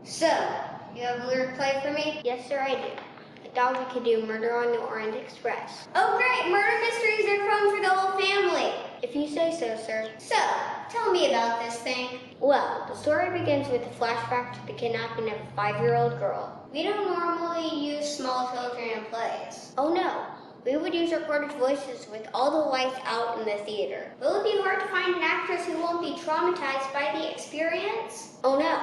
So, you have a lyric play for me? Yes, sir, I do. I thought we could do Murder on the Orient Express. Oh, great! Murder mysteries are fun for the whole family. If you say so, sir. So, tell me about this thing. Well, the story begins with a flashback to the kidnapping of a 5-year-old girl. We don't normally use small children in plays. Oh no, we would use recorded voices with all the lights out in the theater. Will it be hard to find an actress who won't be traumatized by the experience? Oh no,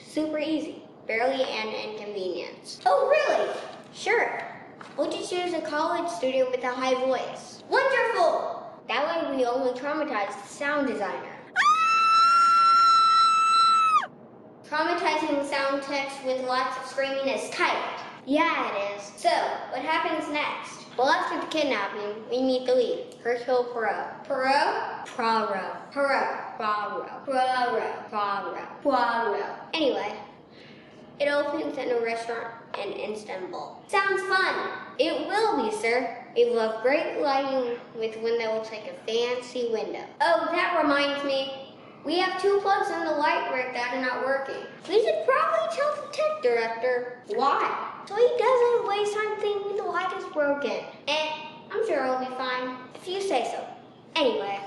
super easy. Barely an inconvenience. Oh, really? Sure. We'll just use a college student with a high voice. Wonderful! That way we only traumatize the sound designer. Traumatizing sound text with lots of screaming is tight. Yeah, it is. So, what happens next? Well, after the kidnapping, we meet the lead, Hercule Poirot. Poirot? Poirot. Poirot. Poirot. Poirot. Poirot. Poirot. Anyway, it opens in a restaurant in Istanbul. Sounds fun. It will be, sir. We love great lighting with one that looks like a fancy window. Oh, that reminds me. We have 2 plugs in the light rig that are not working. We should probably tell the tech director. Why? So he doesn't waste something when the light is broken. I'm sure it'll be fine. If you say so. Anyway,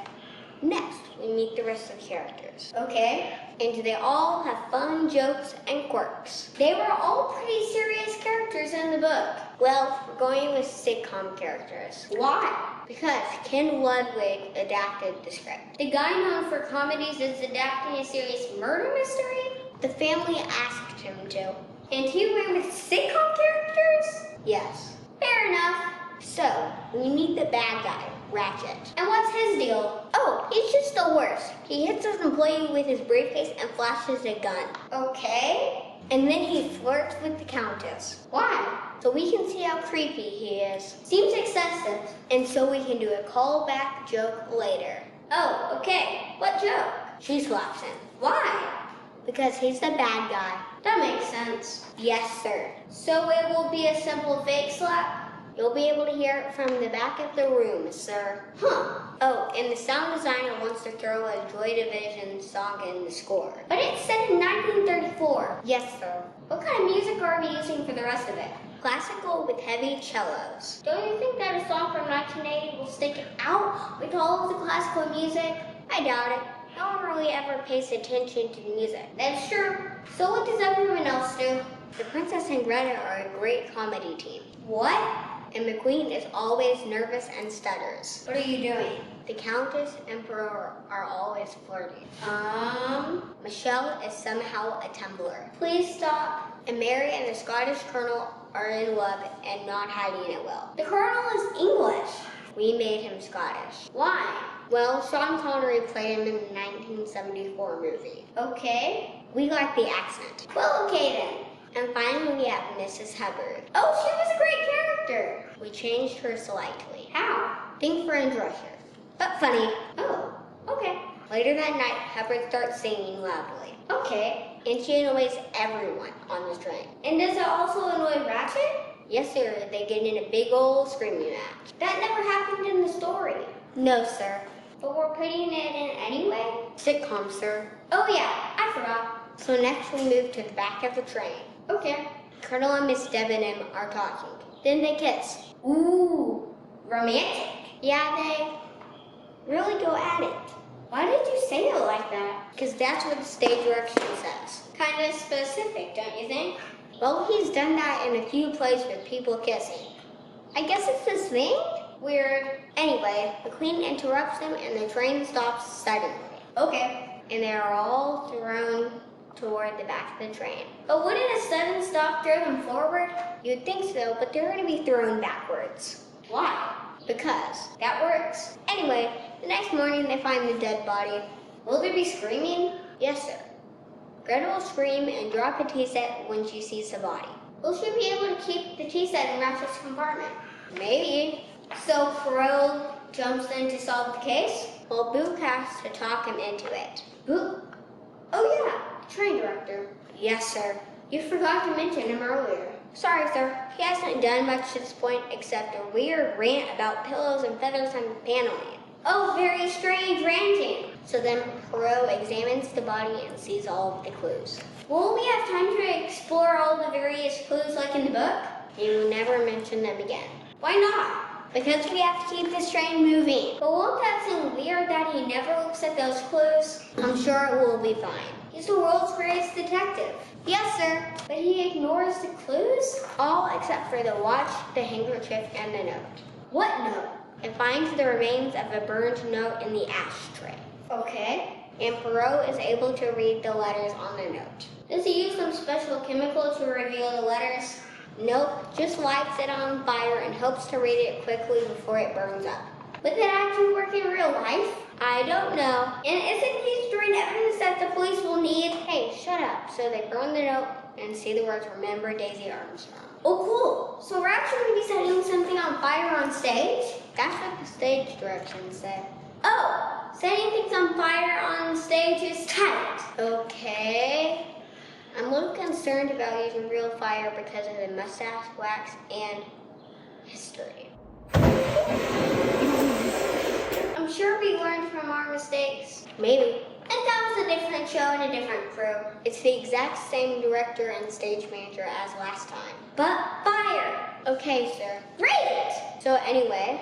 next we meet the rest of the characters. Okay. And they all have fun jokes and quirks. They were all pretty serious characters in the book. Well, we're going with sitcom characters. Why? Because Ken Ludwig adapted the script. The guy known for comedies is adapting a serious murder mystery? The family asked him to. And he went with sitcom characters? Yes. Fair enough. So, we meet the bad guy, Ratchet. And what's his deal? Oh, he's just the worst. He hits his employee with his briefcase and flashes a gun. Okay. And then he flirts with the Countess. Why? So we can see how creepy he is. Seems excessive. And so we can do a callback joke later. Oh, okay. What joke? She slaps him. Why? Because he's the bad guy. That makes sense. Yes, sir. So it will be a simple fake slap? You'll be able to hear it from the back of the room, sir. Huh. Oh, and the sound designer wants to throw a Joy Division song in the score. But it's set in 1934. Yes, sir. What kind of music are we using for the rest of it? Classical with heavy cellos. Don't you think that a song from 1980 will stick out with all of the classical music? I doubt it. No one really ever pays attention to the music. That's true. So what does everyone else do? The Princess and Greta are a great comedy team. What? And McQueen is always nervous and stutters. What are you doing? The Countess and Emperor are always flirting. Michelle is somehow a Tumbler. Please stop. And Mary and the Scottish Colonel are in love and not hiding it well. The Colonel is English. We made him Scottish. Why? Well, Sean Connery played him in the 1974 movie. Okay. We like the accent. Well, okay then. And finally we have Mrs. Hubbard. Oh, she was a great character. We changed her slightly. How? Think French Russia. But funny. Oh, okay. Later that night, Hubbard starts singing loudly. Okay. And she annoys everyone on the train. And does it also annoy Ratchet? Yes, sir. They get in a big old screaming match. That never happened in the story. No, sir. But we're putting it in anyway? Sitcom, sir. Oh yeah, I forgot. So next we move to the back of the train. Okay. Colonel and Miss Debenham are talking. Then they kiss. Ooh, romantic. Yeah, they really go at it. Why did you say it like that? Because that's what the stage direction says. Kind of specific, don't you think? Well, he's done that in a few plays with people kissing. I guess it's his thing? Weird. Anyway, the Queen interrupts them and the train stops suddenly. Okay. And they are all thrown toward the back of the train. But wouldn't a sudden stop throw them forward? You'd think so, but they're going to be thrown backwards. Why? Because. That works. Anyway, the next morning they find the dead body. Will they be screaming? Yes, sir. Greta will scream and drop a tea set when she sees the body. Will she be able to keep the tea set in Ratchet's compartment? Maybe. So Crow jumps in to solve the case? Well, Book has to talk him into it. Book? Oh yeah, train director. Yes, sir. You forgot to mention him earlier. Sorry, sir. He hasn't done much to this point except a weird rant about pillows and feathers and paneling. Oh, very strange ranting. So then Perot examines the body and sees all of the clues. Won't we have time to explore all the various clues like in the book? He will never mention them again. Why not? Because we have to keep this train moving. But won't that seem weird that he never looks at those clues? I'm sure it will be fine. He's the world's greatest detective. Yes, sir. But he ignores the clues? All except for the watch, the handkerchief, and the note. What note? It finds the remains of a burned note in the ashtray. Okay. And Perot is able to read the letters on the note. Does he use some special chemical to reveal the letters? Nope, just lights it on fire and hopes to read it quickly before it burns up. Would that actually work in real life? I don't know. And isn't he storing evidence that the police will need? Hey, shut up. So they burn the note and see the words, "Remember Daisy Armstrong." Oh, cool. So we're actually going to be setting something on fire on stage? That's what the stage directions say. Oh, setting things on fire on stage is tight. Okay. I'm a little concerned about using real fire because of the mustache wax and history. I'm sure we learned from our mistakes. Maybe. And that was a different show and a different crew. It's the exact same director and stage manager as last time. But fire. Okay, sir. Great. So anyway,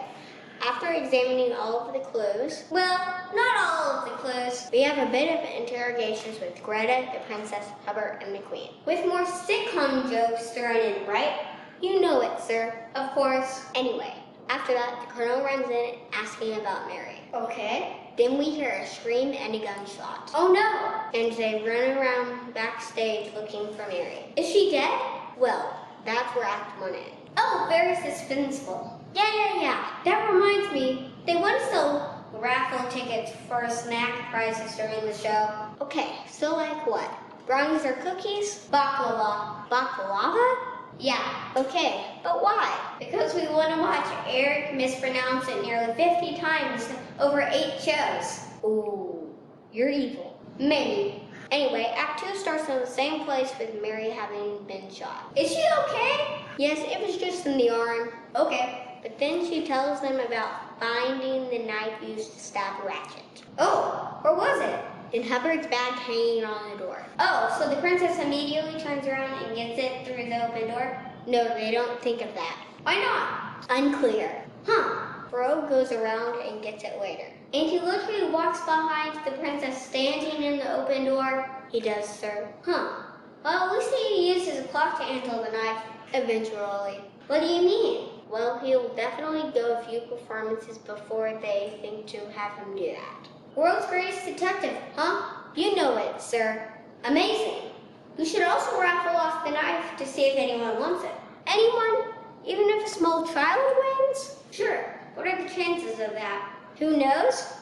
after examining all of the clues, Well, not all of the clues. we have a bit of interrogations with Greta, the princess, Hubbard, and the queen. With more sitcom jokes thrown in, right? You know it, sir. Of course. Anyway, after that, the colonel runs in asking about Mary. Okay. Then we hear a scream and a gunshot. Oh no. And they run around backstage looking for Mary. Is she dead? Well, that's where Act 1 ends. Oh, very suspenseful. Yeah. That reminds me, they want to sell raffle tickets for snack prizes during the show. Okay, so like what? Brownies or cookies? Baklava. Baklava? Yeah, Okay, but why? because we want to watch Eric mispronounce it nearly 50 times over 8 shows. Ooh, you're evil. Maybe. Anyway, Act 2 starts in the same place with Mary having been shot. Is she okay? Yes, it was just in the arm. Okay. But then she tells them about finding the knife used to stab Ratchet. Oh, where was it? In Hubbard's bag hanging on the door. Oh, so the princess immediately turns around and gets it through the open door? No, they don't think of that. Why not? Unclear. Huh. Bro goes around and gets it later. And he literally walks behind the princess standing in the open door? He does, sir. Huh. Well, at least he used his clock to handle the knife. Eventually. What do you mean? Well, he'll definitely go a few performances before they think to have him do that. World's greatest detective, huh? You know it, sir. Amazing. We should also raffle off the knife to see if anyone wants it. Anyone? Even if a small child wins? Sure. What are the chances of that? Who knows?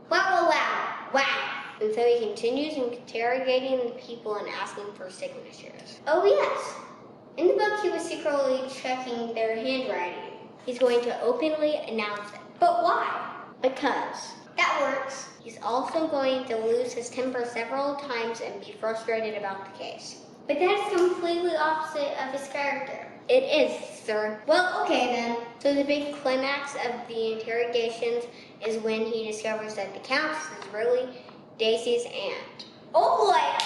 Wow. And so he continues interrogating the people and asking for signatures. Oh, yes. In the book, he was secretly checking their handwriting. He's going to openly announce it. But why? Because That works. he's also going to lose his temper several times and be frustrated about the case. But that is completely opposite of his character. It is, sir. Well, okay then. So the big climax of the interrogations is when he discovers that the Countess is really Daisy's aunt. Oh boy.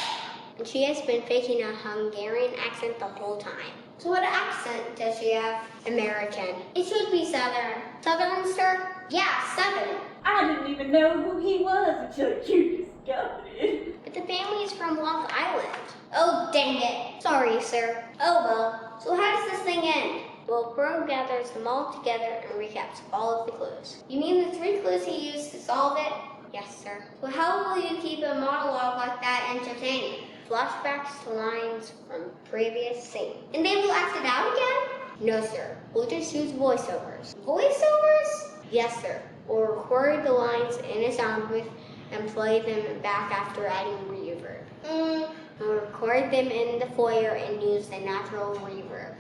And she has been faking a Hungarian accent the whole time. So what accent does she have? American. It should be Southern. Southern, sir? Yeah, Southern. I didn't even know who he was until you discovered it. But the family is from Long Island. Oh, dang it. Sorry, sir. Oh well. So how does this thing end? Well, Bro gathers them all together and recaps all of the clues. You mean the 3 clues he used to solve it? Yes, sir. So how will you keep a monologue like that entertaining? Flashbacks to lines from previous scene. And they will act it out again? No, sir. We'll just use voiceovers. Voiceovers? Yes, sir. We'll record the lines in a sound booth and play them back after adding reverb. We'll record them in the foyer and use the natural reverb.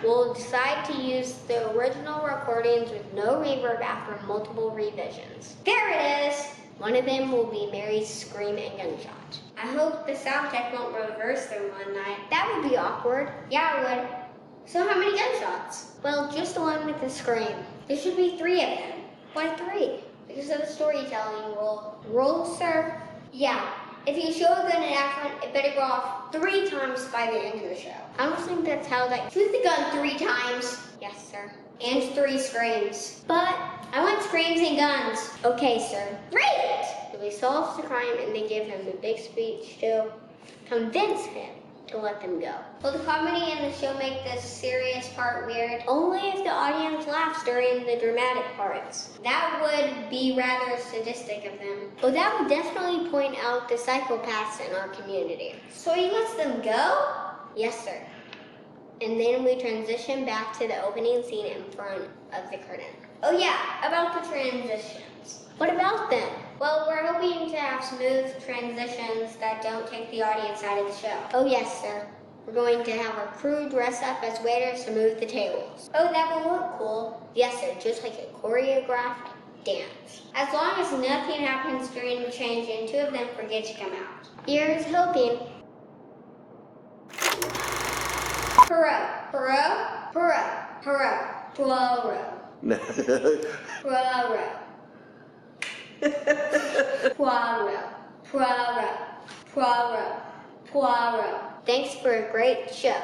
We'll decide to use the original recordings with no reverb after multiple revisions. There it is. One of them will be Mary's scream and gunshot. I hope the sound tech won't reverse them one night. That would be awkward. Yeah, it would. So how many gunshots? Well, just the one with the scream. There should be 3 of them. Why 3? because of the storytelling rule. Rules, sir? Yeah, if you show a gun in action, it better go off 3 times by the end of the show. I don't think that's how that... Shoot the gun 3 times Yes, sir. and 3 screams. But I want screams and guns. Okay, sir. Great! So he solves the crime and they give him a big speech to convince him to let them go. Will the comedy in the show make this serious part weird? Only if the audience laughs during the dramatic parts. That would be rather sadistic of them. Well, that would definitely point out the psychopaths in our community. So he lets them go? Yes, sir. And then we transition back to the opening scene in front of the curtain. Oh yeah, about the transitions. What about them? Well, we're hoping to have smooth transitions that don't take the audience out of the show. Oh, yes, sir. We're going to have our crew dress up as waiters to move the tables. Oh, that will look cool. Yes, sir, just like a choreographed dance. As long as nothing happens during the change and 2 of them forget to come out. Here's hoping. Perot, Perot, Perot, Perot, Poirot, Poirot, Poirot, Poirot, Poirot, Poirot. Thanks for a great show.